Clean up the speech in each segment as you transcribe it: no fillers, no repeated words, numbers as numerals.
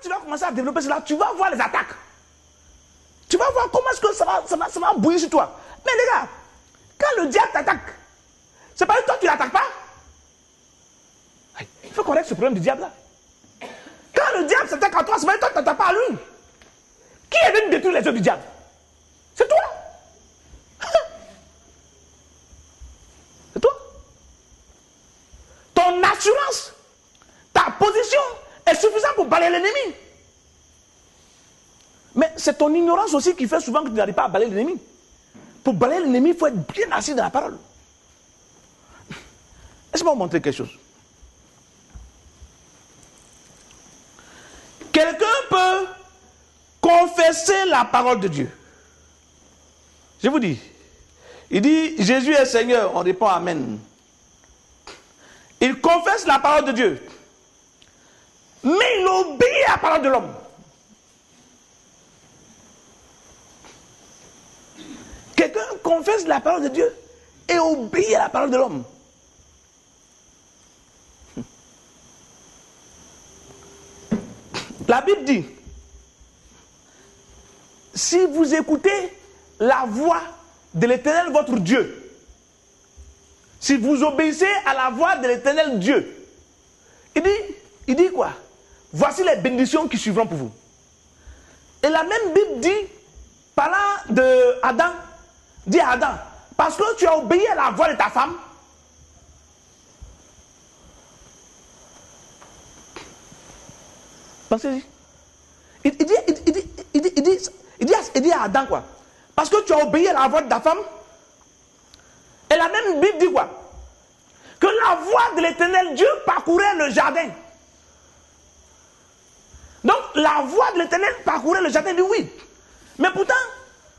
tu vas commencer à développer cela, tu vas voir les attaques. Tu vas voir comment est-ce que ça va bouillir sur toi. Mais les gars, quand le diable t'attaque, c'est pas que toi tu ne l'attaques pas. Il faut qu'on règle ce problème du diable là. Quand le diable s'attaque à toi, c'est pas que toi tu ne t'attaques pas à lui. Qui est venu détruire les œuvres du diable? C'est toi. C'est toi. Ton assurance, ta position est suffisante pour balayer l'ennemi. Mais c'est ton ignorance aussi qui fait souvent que tu n'arrives pas à balayer l'ennemi. Pour balayer l'ennemi, il faut être bien assis dans la parole. Laisse-moi vous montrer quelque chose. Quelqu'un peut confesser la parole de Dieu. Je vous dis, il dit Jésus est Seigneur, on répond Amen. Il confesse la parole de Dieu, mais il obéit à la parole de l'homme. Quelqu'un confesse la parole de Dieu et obéit à la parole de l'homme. La Bible dit, si vous écoutez la voix de l'Éternel votre Dieu, si vous obéissez à la voix de l'Éternel Dieu, il dit quoi? Voici les bénédictions qui suivront pour vous. Et la même Bible dit, parlant de Adam, dit à Adam, parce que tu as obéi à la voix de ta femme, pensez-y. Il dit à Adam quoi? Parce que tu as obéi à la voix de ta femme. Et la même Bible dit quoi? Que la voix de l'Éternel Dieu parcourait le jardin. Donc la voix de l'Éternel parcourait le jardin, dit oui. Mais pourtant,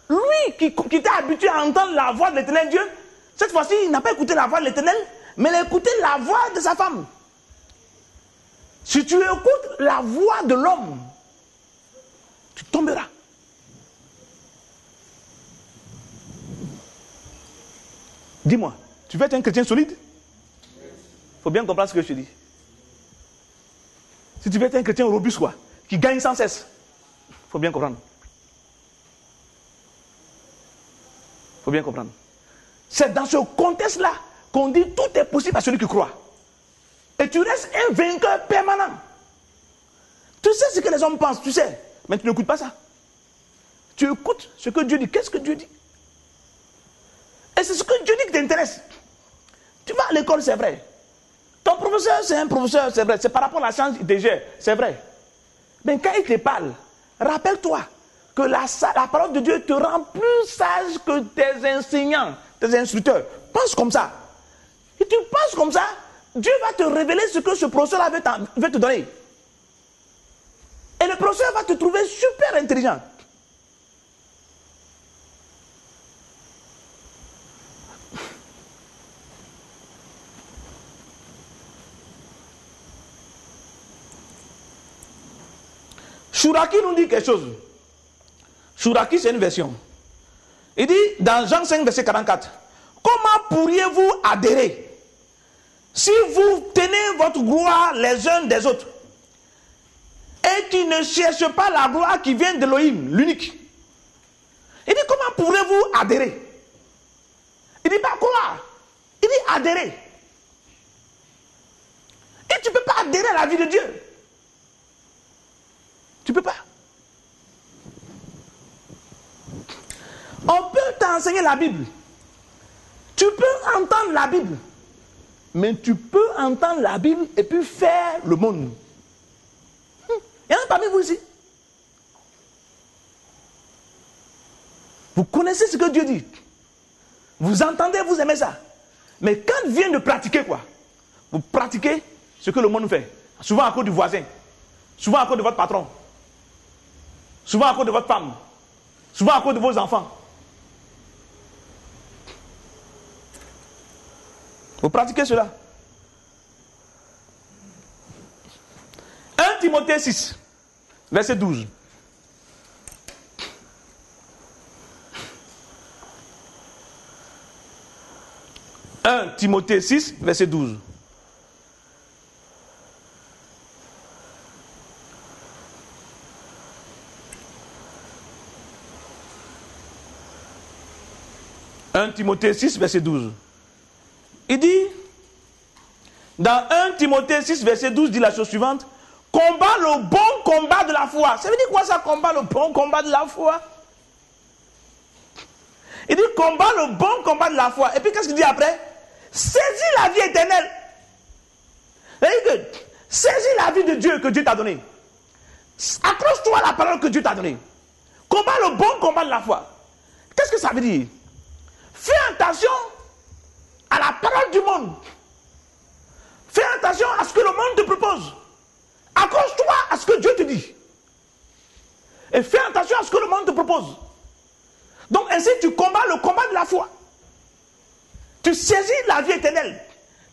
lui qui était habitué à entendre la voix de l'Éternel Dieu, cette fois-ci, il n'a pas écouté la voix de l'Éternel, mais il a écouté la voix de sa femme. Si tu écoutes la voix de l'homme, tu tomberas. Dis-moi, tu veux être un chrétien solide? Il faut bien comprendre ce que je te dis. Si tu veux être un chrétien robuste, quoi, qui gagne sans cesse, il faut bien comprendre. Il faut bien comprendre. C'est dans ce contexte-là qu'on dit tout est possible à celui qui croit. Et tu restes un vainqueur permanent. Tu sais ce que les hommes pensent, tu sais, mais tu n'écoutes pas ça. Tu écoutes ce que Dieu dit. Qu'est-ce que Dieu dit? Et c'est ce que Dieu dit qui t'intéresse. Tu vas à l'école, c'est vrai. Ton professeur, c'est un professeur, c'est vrai. C'est par rapport à la science qu'il te gère, c'est vrai. Mais quand il te parle, rappelle-toi que la parole de Dieu te rend plus sage que tes enseignants, tes instructeurs. Pense comme ça. Et tu penses comme ça, Dieu va te révéler ce que ce professeur veut te donner. Et le professeur va te trouver super intelligent. Chouraki nous dit quelque chose. Chouraki, c'est une version. Il dit dans Jean 5, verset 44, comment pourriez-vous adhérer si vous tenez votre gloire les uns des autres et qui ne cherchez pas la gloire qui vient d'Élohim, l'unique? Il dit comment pourrez-vous adhérer? Il dit pas quoi? Il dit adhérer. Et tu ne peux pas adhérer à la vie de Dieu. Tu ne peux pas. On peut t'enseigner la Bible. Tu peux entendre la Bible. Mais tu peux entendre la Bible et puis faire le monde. Il y en a parmi vous ici. Vous connaissez ce que Dieu dit. Vous entendez, vous aimez ça. Mais quand vient de pratiquer quoi? Vous pratiquez ce que le monde fait. Souvent à cause du voisin. Souvent à cause de votre patron. Souvent à cause de votre femme. Souvent à cause de vos enfants. Vous pratiquez cela. 1 Timothée 6, verset 12. « 1 Timothée 6, verset 12. 1 Timothée 6, verset 12. Il dit, dans 1 Timothée 6, verset 12, dit la chose suivante. Combat le bon combat de la foi. Ça veut dire quoi ça, combat le bon combat de la foi? Il dit, combat le bon combat de la foi. Et puis qu'est-ce qu'il dit après? Saisis la vie éternelle. C'est-à-dire que, saisis la vie de Dieu que Dieu t'a donnée. Accroche-toi à la parole que Dieu t'a donnée. Combat le bon combat de la foi. Qu'est-ce que ça veut dire? Fais attention à la parole du monde. Fais attention à ce que le monde te propose. Accroche-toi à ce que Dieu te dit. Et fais attention à ce que le monde te propose. Donc ainsi tu combats le combat de la foi. Tu saisis la vie éternelle.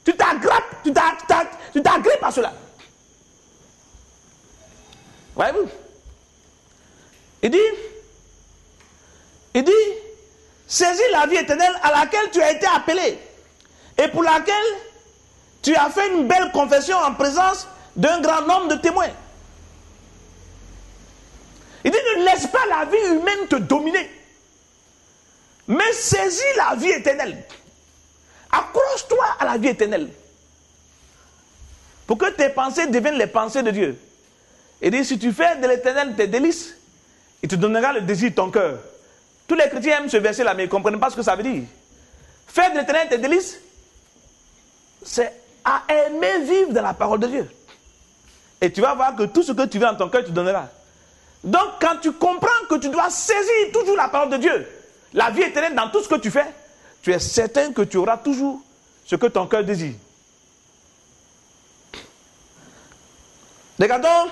Tu t'agrippes à cela. Voyez-vous? Il dit, saisis la vie éternelle à laquelle tu as été appelé et pour laquelle tu as fait une belle confession en présence d'un grand nombre de témoins. Il dit, ne laisse pas la vie humaine te dominer, mais saisis la vie éternelle. Accroche-toi à la vie éternelle pour que tes pensées deviennent les pensées de Dieu. Il dit, si tu fais de l'éternel tes délices, il te donnera le désir de ton cœur. Tous les chrétiens aiment ce verset-là, mais ils ne comprennent pas ce que ça veut dire. Faire de l'éternel tes délices, c'est à aimer vivre dans la parole de Dieu. Et tu vas voir que tout ce que tu veux dans ton cœur, tu donneras. Donc, quand tu comprends que tu dois saisir toujours la parole de Dieu, la vie éternelle dans tout ce que tu fais, tu es certain que tu auras toujours ce que ton cœur désire. Regardons,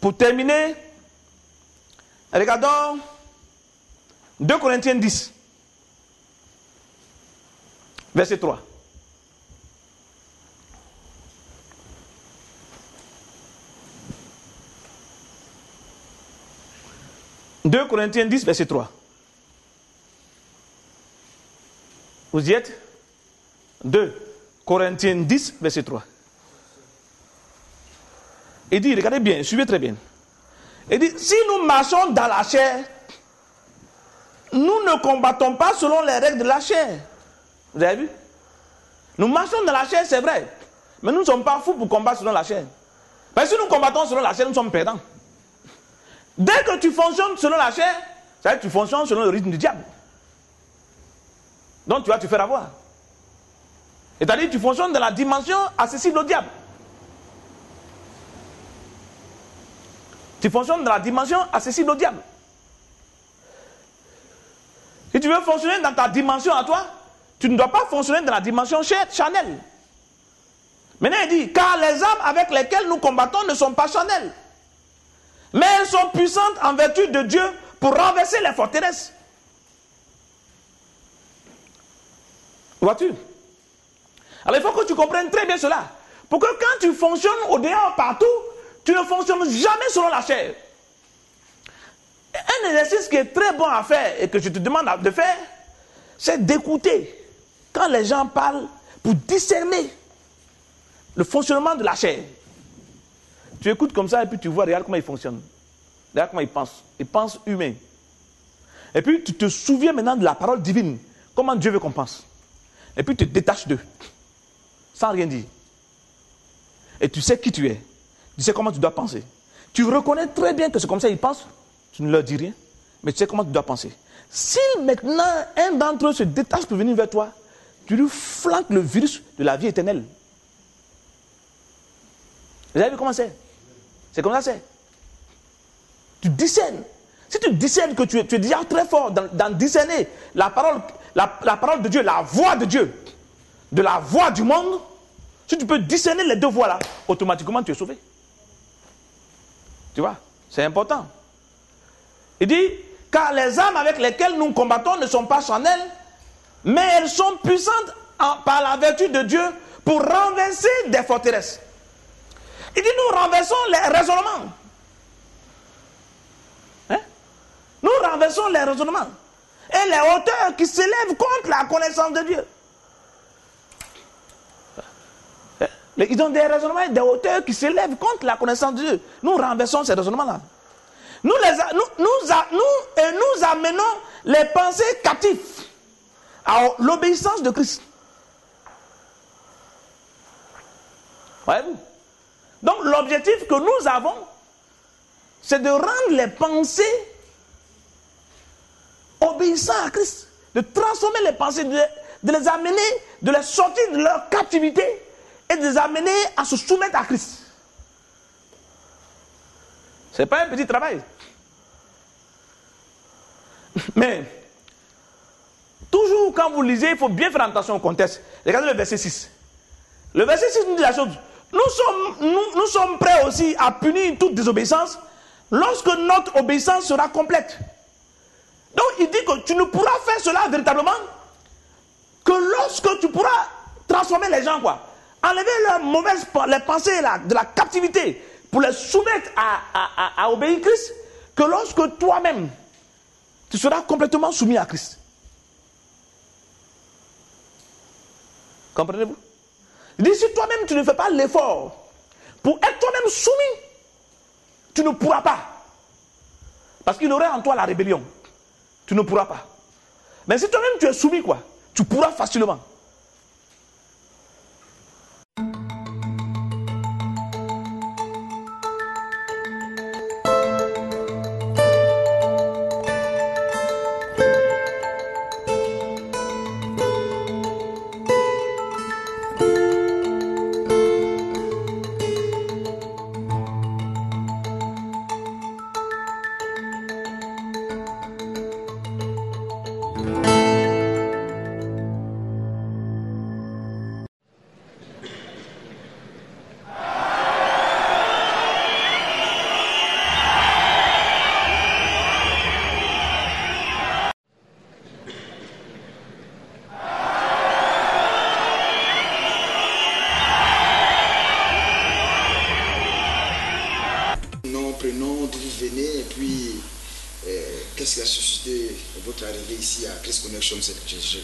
pour terminer, regardons 2 Corinthiens 10, verset 3. « 2 Corinthiens 10, verset 3. Vous y êtes? 2 Corinthiens 10, verset 3. Il dit, regardez bien, suivez très bien. Il dit, si nous marchons dans la chair, nous ne combattons pas selon les règles de la chair. Vous avez vu? Nous marchons dans la chair, c'est vrai. Mais nous ne sommes pas fous pour combattre selon la chair. Parce que si nous combattons selon la chair, nous sommes perdants. Dès que tu fonctionnes selon la chair, ça veut dire que tu fonctionnes selon le rythme du diable. Donc tu vas te faire avoir. C'est-à-dire que tu fonctionnes dans la dimension accessible au diable. Tu fonctionnes dans la dimension accessible au diable. Si tu veux fonctionner dans ta dimension à toi, tu ne dois pas fonctionner dans la dimension charnelle. Maintenant il dit, car les armes avec lesquelles nous combattons ne sont pas charnelles, mais elles sont puissantes en vertu de Dieu pour renverser les forteresses. Vois-tu? Alors il faut que tu comprennes très bien cela. Pour que quand tu fonctionnes au dehors partout, tu ne fonctionnes jamais selon la chair. Un exercice qui est très bon à faire et que je te demande de faire, c'est d'écouter quand les gens parlent pour discerner le fonctionnement de la chair. Tu écoutes comme ça et puis tu vois, regarde comment ils fonctionnent. Regarde comment ils pensent. Ils pensent humain. Et puis tu te souviens maintenant de la parole divine. Comment Dieu veut qu'on pense. Et puis tu te détaches d'eux. Sans rien dire. Et tu sais qui tu es. Tu sais comment tu dois penser. Tu reconnais très bien que c'est comme ça qu'ils pensent. Tu ne leur dis rien. Mais tu sais comment tu dois penser. Si maintenant un d'entre eux se détache pour venir vers toi, tu lui flanques le virus de la vie éternelle. Vous avez vu comment c'est? C'est comme ça c'est. Tu discernes. Si tu discernes que tu es déjà très fort dans discerner la parole de Dieu, la voix de Dieu, de la voix du monde, si tu peux discerner les deux voix là, automatiquement tu es sauvé. Tu vois, c'est important. Il dit, car les armes avec lesquelles nous combattons ne sont pas charnelles, mais elles sont puissantes par la vertu de Dieu pour renverser des forteresses. Il dit, nous renversons les raisonnements. Hein? Nous renversons les raisonnements. Et les hauteurs qui s'élèvent contre la connaissance de Dieu. Ils ont des raisonnements et des hauteurs qui s'élèvent contre la connaissance de Dieu. Nous renversons ces raisonnements-là. Nous amenons les pensées captives à l'obéissance de Christ. Voyez-vous? Donc l'objectif que nous avons, c'est de rendre les pensées obéissant à Christ, de transformer les pensées, de les amener, de les sortir de leur captivité et de les amener à se soumettre à Christ. Ce n'est pas un petit travail. Mais, toujours quand vous lisez, il faut bien faire attention au contexte. Regardez le verset 6. Le verset 6 nous dit la chose. Nous sommes prêts aussi à punir toute désobéissance lorsque notre obéissance sera complète. Donc il dit que tu ne pourras faire cela véritablement que lorsque tu pourras transformer les gens, quoi. Enlever leurs mauvaises les pensées là, de la captivité pour les soumettre à obéir Christ, que lorsque toi-même tu seras complètement soumis à Christ. Comprenez-vous? Il dit, si toi-même tu ne fais pas l'effort pour être toi-même soumis, tu ne pourras pas. Parce qu'il aurait en toi la rébellion. Tu ne pourras pas. Mais si toi-même tu es soumis, quoi, tu pourras facilement.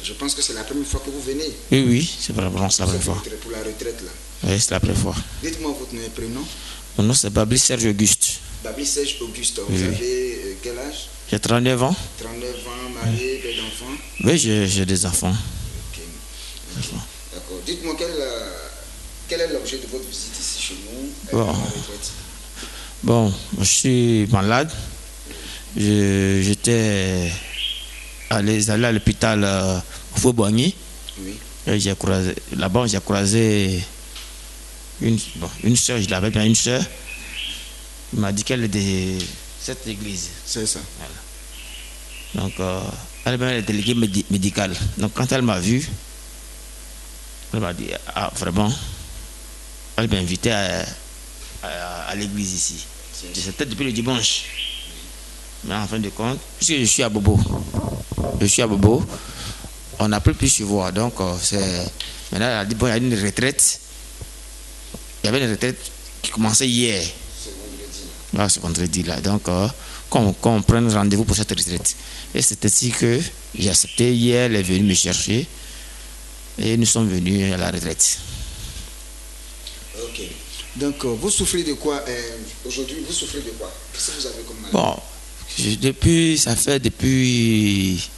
Je pense que c'est la première fois que vous venez. Oui, oui, c'est vraiment la première fois. Pour la retraite là. Oui, c'est la première fois. Dites-moi votre nom et prénom. Mon nom c'est Babli Serge Auguste. Babli Serge Auguste, vous avez quel âge? J'ai 39 ans. 39 ans, marié, père d'enfants? Oui, j'ai des enfants. Okay. D'accord. Dites-moi quel est l'objet de votre visite ici chez nous? Bon, je suis malade. J'étais allé à l'hôpital au Fauboigny. Oui. Là-bas, j'ai croisé une soeur, je l'avais bien une soeur. Il m'a dit qu'elle est de cette église. C'est ça. Voilà. Donc, elle est déléguée médicale. Donc, quand elle m'a vu, elle m'a dit, ah, vraiment, elle m'a invité à l'église ici. C'était depuis le dimanche. Mais en fin de compte, puisque je suis à Bobo, on n'a plus pu se voir. Donc, maintenant, elle a dit, bon, il y a une retraite. Il y avait une retraite qui commençait hier. C'est vendredi. Ah, c'est vendredi là. Donc, qu'on prenne rendez-vous pour cette retraite. Et c'est ainsi que j'ai accepté. Hier, elle est venue me chercher. Et nous sommes venus à la retraite. Ok. Donc, vous souffrez de quoi aujourd'hui? Vous souffrez de quoi? Qu'est-ce que vous avez comme maladie? Bon, ça fait depuis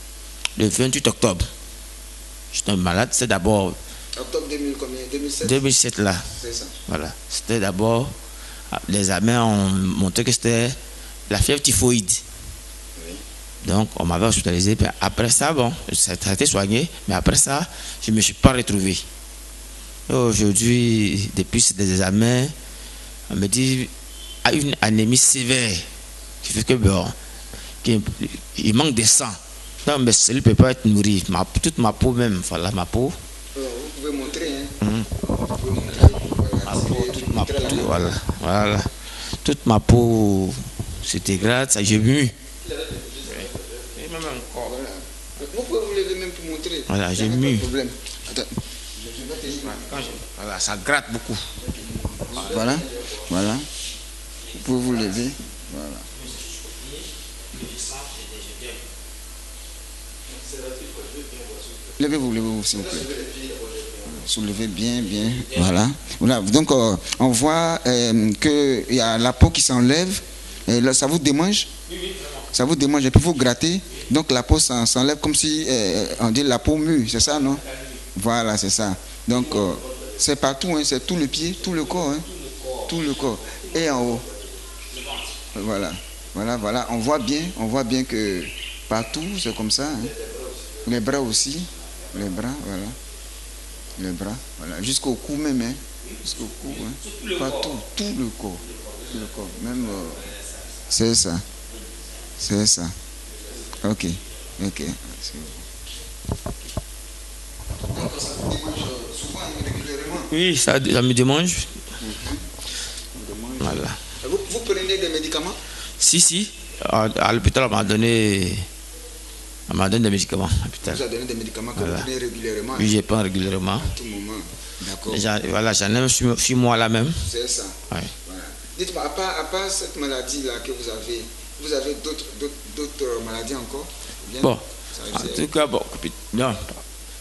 le 28 octobre. J'étais malade. C'est d'abord... Octobre 2000, combien? 2007? 2007 là. C'est ça. Voilà. C'était d'abord... Les examens ont montré que c'était la fièvre typhoïde. Oui. Donc, on m'avait hospitalisé. Puis après ça, bon, ça a été soigné. Mais après ça, je ne me suis pas retrouvé. Aujourd'hui, depuis ces examens, on me dit a une anémie sévère qui fait que bon, il manque de sang. Donc mes cellules ne peuvent pas être nourries. Toute ma peau même, voilà ma peau. Vous pouvez montrer, hein? Vous pouvez montrer. Voilà, voilà. Toute ma peau se dégrade, ça j'ai mu. Et même encore. Voilà. Vous pouvez vous lever même pour montrer. Voilà, j'ai mu. Attends. Voilà, ça gratte beaucoup. Voilà, voilà. Vous pouvez vous lever. Voilà. Levez-vous, s'il vous plaît. Soulevez bien. Voilà. Donc, on voit qu'il y a la peau qui s'enlève. Ça vous démange? Ça vous démange. Et puis, vous grattez. Donc la peau s'enlève comme si on dit la peau mue, c'est ça, non? Voilà, c'est ça. Donc c'est partout, hein, c'est tout le pied, tout le corps, hein, tout le corps. Et en haut. Voilà, voilà, voilà. On voit bien que partout c'est comme ça. Hein. Les bras aussi, les bras, voilà. Les bras, voilà. Jusqu'au cou même, hein. Jusqu'au cou, hein. Partout, tout le corps. Tout le corps. Même c'est ça. C'est ça. Ok. Ok. Oui, ça me démange. Voilà. Vous prenez des médicaments? Si. À l'hôpital, on m'a donné des médicaments. Vous a donné des médicaments que vous prenez régulièrement? Oui, je prends régulièrement. À tout moment. D'accord. Voilà, j'en ai 6 mois là même. C'est ça. Ouais. Voilà. Dites-moi, à part cette maladie-là que vous avez d'autres maladies encore? Bien, bon, en tout cas, bon, non.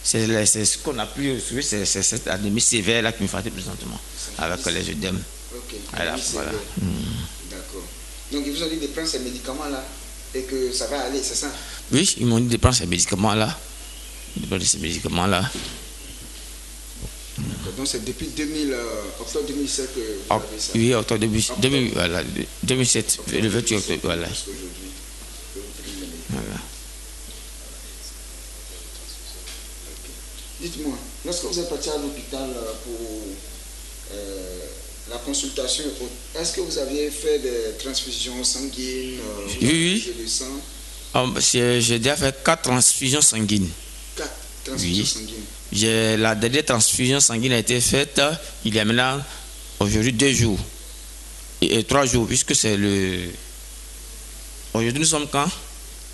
C'est ce qu'on a pu trouver, c'est cette anémie sévère là qui me fatigue présentement, avec les œdèmes. Ok. Voilà. D'accord. Donc ils vous ont dit de prendre ces médicaments-là et que ça va aller, c'est ça? Oui, ils m'ont dit de prendre ces médicaments-là. Donc c'est depuis octobre 2007 que vous avez ça? Oui, octobre 2007, le 28 octobre, voilà. Voilà. Dites-moi, lorsque vous êtes parti à l'hôpital pour la consultation, est-ce que vous aviez fait des transfusions sanguines? Oui. De sang? J'ai déjà fait 4 transfusions sanguines. 4 transfusions sanguines? La dernière transfusion sanguine a été faite il y a maintenant, aujourd'hui, 2 jours. Et 3 jours, puisque c'est le... Aujourd'hui, nous sommes quand?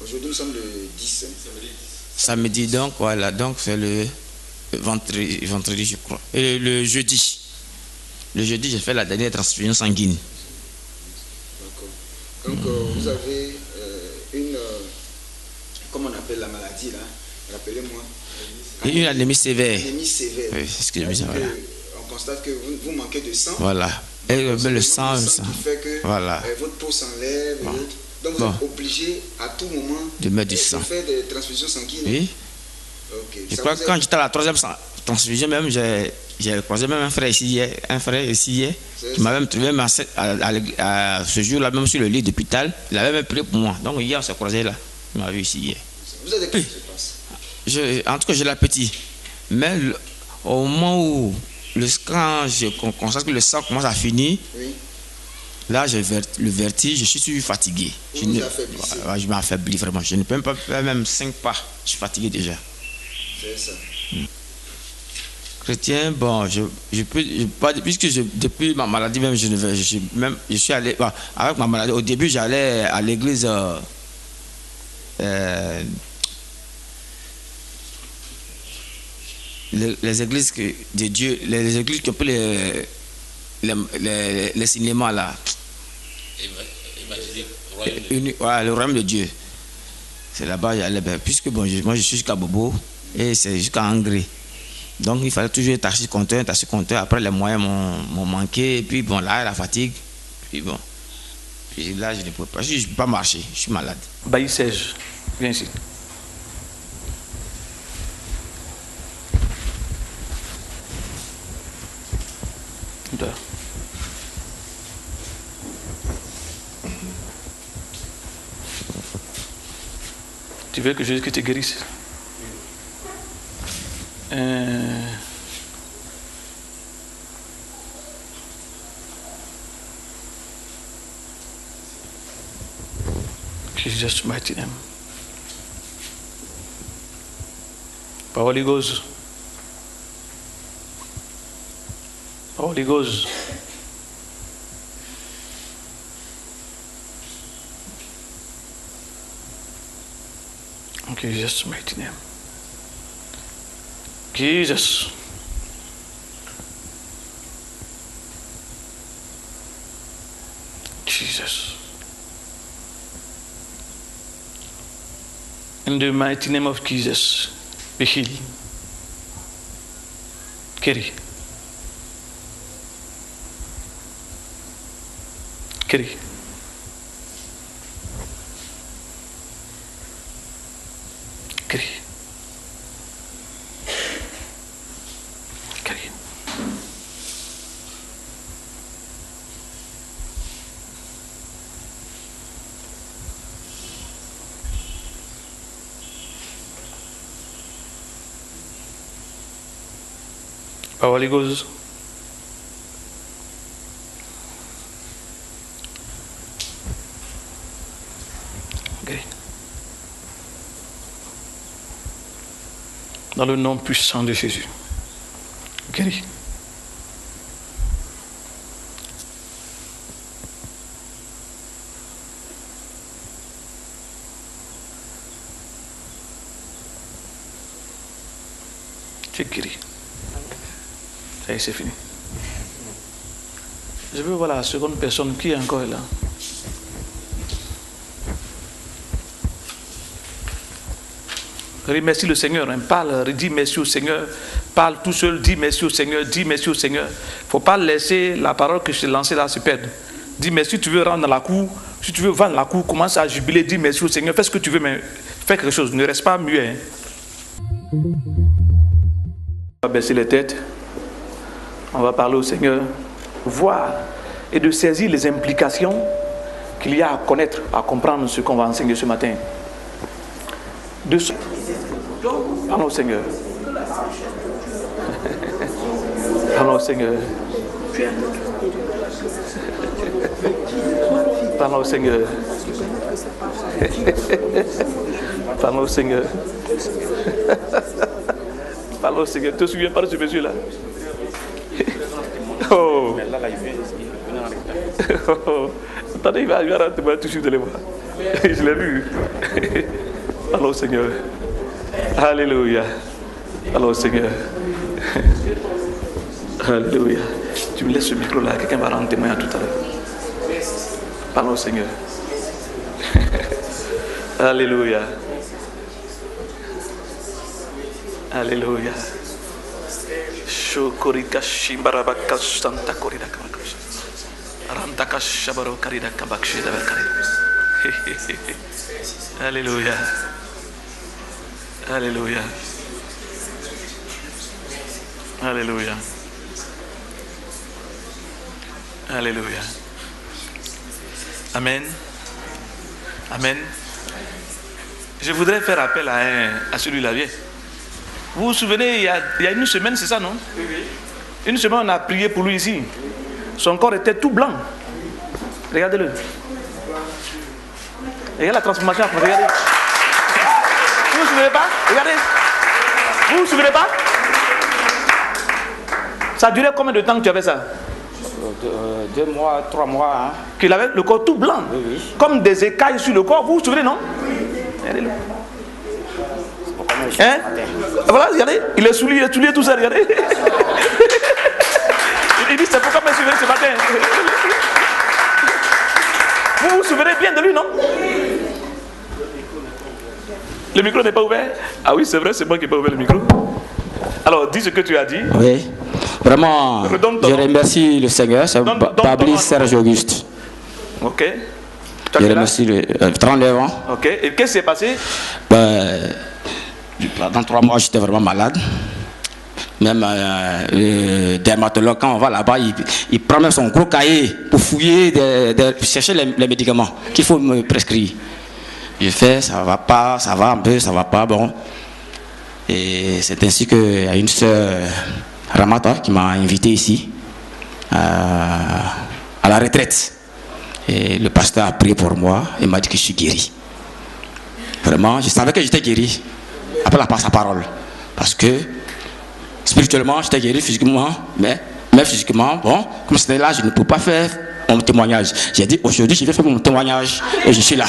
Aujourd'hui, nous sommes le 10. Samedi, donc, voilà. Donc, c'est le vendredi, je crois. Et le jeudi. Le jeudi, j'ai fait la dernière transfusion sanguine. D'accord. Donc, vous avez une... comment on appelle la maladie, là? Rappelez-moi. Une anémie sévère. Anémie sévère. Oui, c'est ce que je me dis, voilà. On constate que vous manquez de sang. Voilà. Et le sang, qui fait que voilà. Votre peau s'enlève. Bon. Donc, vous êtes obligé à tout moment de mettre du sang. De faire des transfusions sanguines. Oui. Okay. Je crois que quand j'étais à la 3e transfusion, même, j'ai croisé même un frère ici hier, qui m'a même trouvé à ce jour-là, même sur le lit d'hôpital. Il avait même prié pour moi. Donc hier, on s'est croisé là. Il m'a vu ici hier. Vous avez quel âge, je pense? En tout cas, j'ai l'appétit. Mais au moment où, quand je constate que le sang commence à finir, oui. Là, j'ai le vertige, je suis fatigué. Je m'affaiblis vraiment. Je ne peux même pas faire même 5 pas. Je suis fatigué déjà. C'est ça. Chrétien, bon, puisque depuis ma maladie même, je suis allé, avec ma maladie, au début, j'allais à l'église, les églises de Dieu, les églises qui ont pris les cinémas là. Le royaume de Dieu. C'est là-bas j'allais, puisque bon, moi je suis jusqu'à Bobo et c'est jusqu'à Angré. Donc il fallait toujours tâcher compteur. Après les moyens m'ont manqué. Et puis bon, là la fatigue. Puis bon. Puis là je ne peux pas. Je ne peux pas marcher. Je suis malade. Bailly Serge, viens ici. Dehors. Tu veux que Jésus te guérisse? Jesus mighty name. Holy Ghost. Holy Ghost. In Jesus' mighty name. Jesus. Jesus. In the mighty name of Jesus, be healed. Kerry. Holy Ghost. Okay. Dans le nom puissant de Jésus. Guéris. Tu es guéri. Ça y est, c'est fini. Je veux voir la seconde personne qui est encore là. Remercie le Seigneur, hein. Parle, dis merci au Seigneur. Parle tout seul, dis merci au Seigneur, dis merci au Seigneur. Il ne faut pas laisser la parole que je t'ai lancée là se perdre. Dis merci, si tu veux rendre dans la cour, si tu veux vendre la cour, commence à jubiler, dis merci au Seigneur, fais ce que tu veux, mais fais quelque chose, ne reste pas muet. Hein. On va baisser les têtes, on va parler au Seigneur, voir et de saisir les implications qu'il y a à connaître, à comprendre ce qu'on va enseigner ce matin. Parlons au Seigneur. Parlons au Seigneur. Parlons au Seigneur. Parlons au Seigneur. Parlons au Seigneur. Tu te souviens pas de ce monsieur-là? Oh. Attendez, il va rentrer toujours de les voir. Je l'ai vu. Parlons au Seigneur. Alléluia. Parlons au Seigneur. Alléluia. Tu me laisses ce micro-là, quelqu'un va rendre témoin tout à l'heure. Parlons au Seigneur. Alléluia. Alléluia. Shokorika shimbarabaka santa korida kabakash. Rantaka shabaro karida kabakshi dabakari. Alléluia. Alléluia. Alléluia. Alléluia. Amen. Amen. Je voudrais faire appel à celui-là. Vous vous souvenez, il y a une semaine, c'est ça, non? Oui, oui. Une semaine, on a prié pour lui ici. Son corps était tout blanc. Regardez-le. Regardez la transformation. Regardez. Vous vous souvenez pas? Regardez. Vous vous souvenez pas? Ça a duré combien de temps que tu avais ça? 2 mois, 3 mois. Hein. Qu'il avait le corps tout blanc. Oui, oui. Comme des écailles sur le corps. Vous vous souvenez, non? Regardez-le. Hein? Voilà, regardez. Il est soulié tout ça, regardez. Il dit, c'est pourquoi je me souviens ce matin. Vous vous souvenez bien de lui, non? Le micro n'est pas ouvert? Ah oui, c'est vrai, c'est moi qui n'ai pas ouvert le micro. Alors, dis ce que tu as dit. Oui, vraiment, je remercie le Seigneur, c'est Babli Serge Auguste. Ok. Je remercie le 39 ans. Ok, et qu'est-ce qui s'est passé? Dans 3 mois, j'étais vraiment malade. Même le dermatologue, quand on va là-bas, il prend même son gros cahier pour fouiller, pour chercher les médicaments qu'il faut me prescrire. Je fais, ça va pas, ça va un peu, ça va pas, bon. Et c'est ainsi qu'il y a une sœur, Ramata, qui m'a invité ici, à la retraite. Et le pasteur a prié pour moi et m'a dit que je suis guéri. Vraiment, je savais que j'étais guéri après sa parole. Parce que spirituellement, j'étais guéri physiquement, mais physiquement, bon, comme c'était là, je ne peux pas faire mon témoignage. J'ai dit, aujourd'hui, je vais faire mon témoignage et je suis là.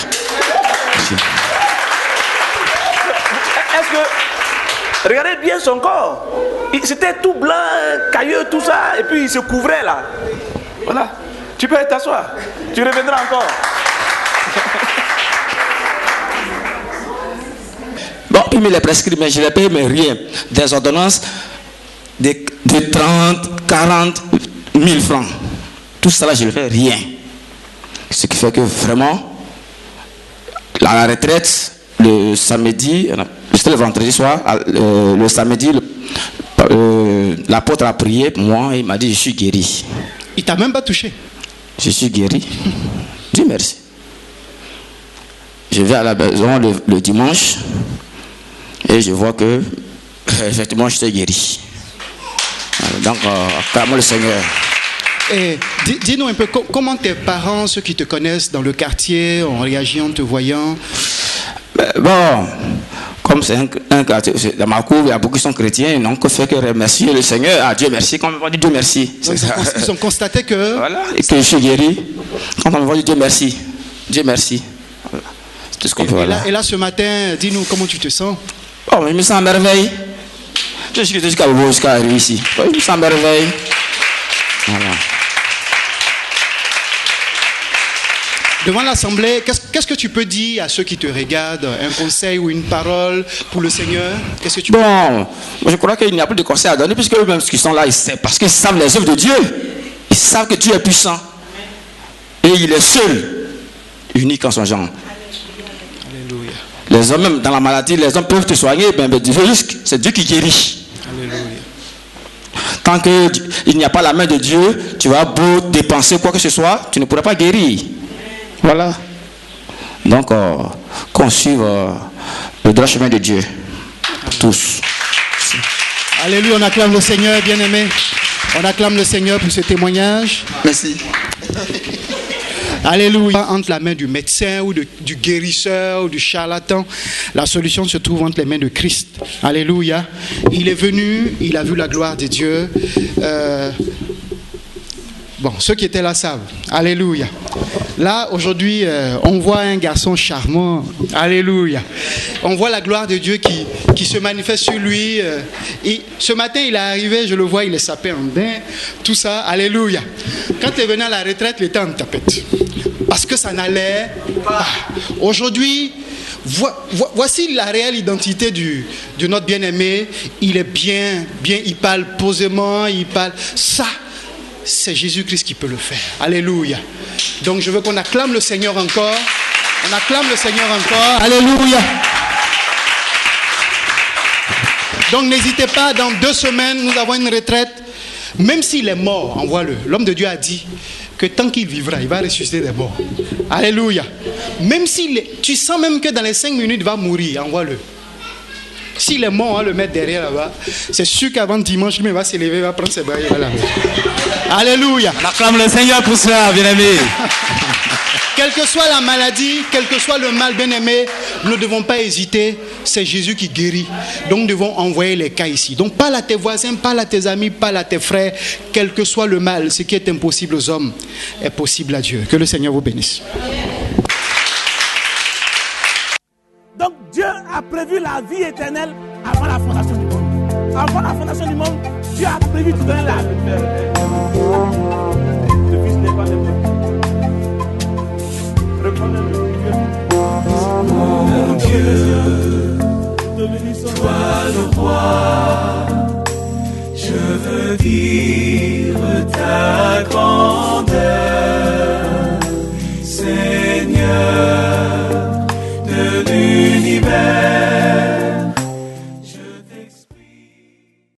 Est-ce que... Regardez bien son corps. C'était tout blanc, cailleux, tout ça, et puis il se couvrait là. Voilà. Tu peux t'asseoir. Tu reviendras encore. Bon, il me les prescrit, mais je les paye, mais rien. Des ordonnances de 30, 40 000 francs. Tout cela, je ne fais rien. Ce qui fait que vraiment, à la retraite, le samedi, c'était le vendredi soir, le samedi, l'apôtre a prié pour moi et il m'a dit, je suis guéri. Il t'a même pas touché? Je suis guéri. Dis merci. Je vais à la maison le dimanche et je vois que effectivement je suis guéri. Donc, acclamons le Seigneur. Et dis-nous un peu, comment tes parents, ceux qui te connaissent dans le quartier, ont réagi en te voyant? Bon, comme c'est un quartier, dans ma cour, il y a beaucoup qui sont chrétiens, ils n'ont que fait que remercier le Seigneur. Ah, Dieu merci, quand on me voit Dieu merci. Ils ont constaté que... Voilà, et que je suis guéri. Quand on me voit Dieu merci. Dieu merci. Voilà. C'est tout ce qu'on peut. Voilà. Et là, ce matin, dis-nous comment tu te sens? Oh, je me sens à merveille. Je suis jusqu'à arriver ici. Je me sens à merveille. Voilà. Devant l'Assemblée, qu'est-ce que tu peux dire à ceux qui te regardent? Un conseil ou une parole pour le Seigneur? Qu'est-ce que tu peux dire? Bon, je crois qu'il n'y a plus de conseils à donner puisque eux-mêmes qui sont là, ils savent, parce qu'ils savent les œuvres de Dieu. Ils savent que Dieu est puissant. Et il est seul, unique en son genre. Alléluia. Les hommes, même dans la maladie, les hommes peuvent te soigner, mais c'est Dieu qui guérit. Alléluia. Tant qu'il n'y a pas la main de Dieu, tu vas beau dépenser quoi que ce soit, tu ne pourras pas guérir. Voilà. Donc, qu'on suive le droit chemin de Dieu. Tous. Alléluia, on acclame le Seigneur, bien-aimé. On acclame le Seigneur pour ce témoignage. Merci. Alléluia. Entre la main du médecin ou du guérisseur ou du charlatan, la solution se trouve entre les mains de Christ. Alléluia. Il est venu, il a vu la gloire de Dieu. Bon, ceux qui étaient là savent. Alléluia. Là, aujourd'hui, on voit un garçon charmant. Alléluia. On voit la gloire de Dieu qui se manifeste sur lui. Et ce matin, il est arrivé, je le vois, il est sapé en bain. Tout ça, alléluia. Quand il est venu à la retraite, il était en tapette. Parce que ça n'allait pas. Aujourd'hui, voici la réelle identité de notre bien-aimé. Il est bien, il parle posément, il parle ça. C'est Jésus-Christ qui peut le faire. Alléluia. Donc je veux qu'on acclame le Seigneur encore. On acclame le Seigneur encore. Alléluia. Donc n'hésitez pas, dans 2 semaines, nous avons une retraite. Même s'il est mort, envoie-le. L'homme de Dieu a dit que tant qu'il vivra, il va ressusciter des morts. Alléluia. Même tu sens même que dans les 5 minutes, il va mourir, envoie-le. S'il est mort, on va le mettre derrière là-bas. C'est sûr qu'avant dimanche, il va s'élever, il va prendre ses bras, il va la mettre. Alléluia. On acclame le Seigneur pour cela, bien-aimé. Quelle que soit la maladie, quel que soit le mal, bien-aimé, nous ne devons pas hésiter. C'est Jésus qui guérit. Donc nous devons envoyer les cas ici. Donc parle à tes voisins, parle à tes amis, parle à tes frères. Quel que soit le mal, ce qui est impossible aux hommes est possible à Dieu. Que le Seigneur vous bénisse. Donc Dieu a prévu la vie éternelle avant la fondation du monde. Avant la fondation du monde, Dieu a prévu de donner la vie. Le Fils n'est pas de Dieu. Mon Dieu, toi le roi, je veux vivre